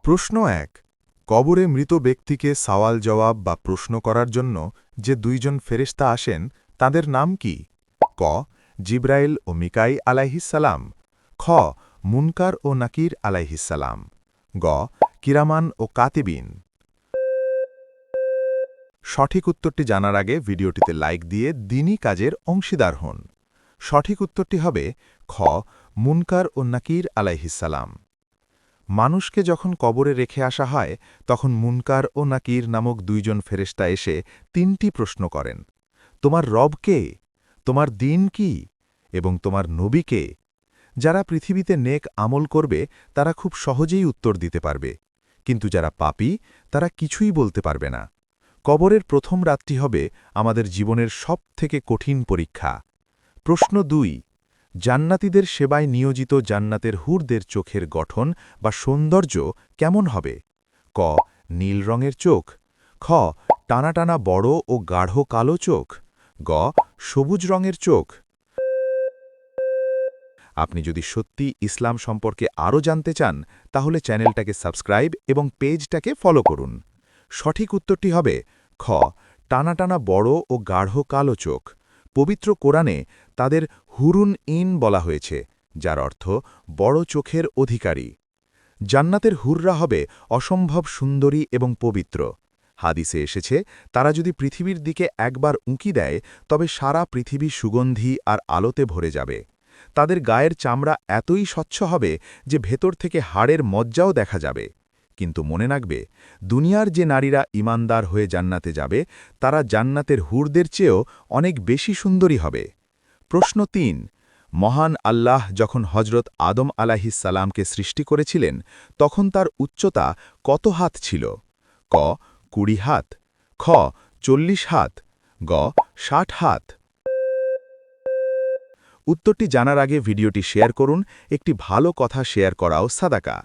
প্রশ্ন ১। কবরে মৃত ব্যক্তিকে সওয়াল জবাব বা প্রশ্ন করার জন্য যে দুইজন ফেরেশতা আসেন তাদের নাম কি? ক। জিব্রাইল ও মিকাই আলাইহিসসালাম। খ। মুনকার ও নাকির আলাইহিসসালাম। গ। কিরামান ও কাতিবিন। সঠিক উত্তরটি জানার আগে ভিডিওটিতে লাইক দিয়ে দ্বীনি কাজের অংশীদার হন। সঠিক উত্তরটি হবে খ। মুনকার ও নাকির আলাইহিসসালাম। মানুষকে যখন কবরে রেখে আসা হয় তখন মুনকার ও নাকির নামক দুইজন ফেরেশতা এসে তিনটি প্রশ্ন করেন। তোমার রব কে? তোমার দিন কি? এবং তোমার নবী কে? যারা পৃথিবীতে নেক আমল করবে তারা খুব সহজেই উত্তর দিতে পারবে, কিন্তু যারা পাপী তারা কিছুই বলতে পারবে না। কবরের প্রথম রাতটি হবে আমাদের জীবনের সবথেকে কঠিন পরীক্ষা। প্রশ্ন ২। জান্নাতীদের সেবায় নিয়োজিত জান্নাতের হুরদের চোখের গঠন বা সৌন্দর্য কেমন হবে? ক। নীল রঙের চোখ। খ। টানা টানা বড় ও গাঢ় কালো চোখ। গ। সবুজ রঙের চোখ। আপনি যদি সত্যি ইসলাম সম্পর্কে আরও জানতে চান তাহলে চ্যানেলটাকে সাবস্ক্রাইব এবং পেজটাকে ফলো করুন। সঠিক উত্তরটি হবে খ। টানা টানা বড় ও গাঢ় কালো চোখ। পবিত্র কোরআনে তাদের হুরুন ইন বলা হয়েছে, যার অর্থ বড় চোখের অধিকারী। জান্নাতের হুররা হবে অসম্ভব সুন্দরী এবং পবিত্র। হাদিসে এসেছে তারা যদি পৃথিবীর দিকে একবার উঁকি দেয় তবে সারা পৃথিবী সুগন্ধি আর আলোতে ভরে যাবে। তাদের গায়ের চামড়া এতই স্বচ্ছ হবে যে ভেতর থেকে হাড়ের মজ্জাও দেখা যাবে। কিন্তু মনে রাখবে, দুনিয়ার যে নারীরা ঈমানদার হয়ে জান্নাতে যাবে তারা জান্নাতের হুরদের চেয়েও অনেক বেশি সুন্দরী হবে। প্রশ্ন ৩। মহান আল্লাহ যখন হজরত আদম আলাইহিসসালামকে সৃষ্টি করেছিলেন তখন তার উচ্চতা কত হাত ছিল? ক। ২০ হাত। খ। ৪০ হাত। গ। ৬০ হাত। উত্তরটি জানার আগে ভিডিওটি শেয়ার করুন। একটি ভালো কথা শেয়ার করাও সাদাকা।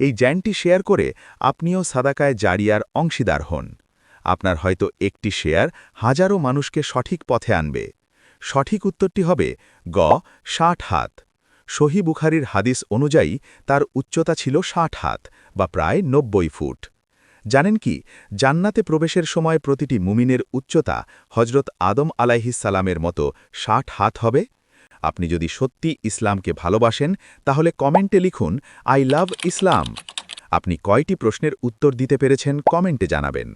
এই জ্ঞানটি শেয়ার করে আপনিও সাদাকায় জারিয়ার অংশীদার হন। আপনার হয়তো একটি শেয়ার হাজারো মানুষকে সঠিক পথে আনবে। সঠিক উত্তরটি হবে গ। ৬০ হাত। সহি বুখারীর হাদিস অনুযায়ী তার উচ্চতা ছিল ৬০ হাত বা প্রায় ৯০ ফুট। জানেন কি, জান্নাতে প্রবেশের সময় প্রতিটি মুমিনের উচ্চতা হজরত আদম আলাইহিসসালামের মতো ৬০ হাত হবে? আপনি যদি সত্যি ইসলামকে ভালোবাসেন তাহলে কমেন্টে লিখুন আই লাভ ইসলাম। আপনি কয়টি প্রশ্নের উত্তর দিতে পেরেছেন কমেন্টে জানাবেন।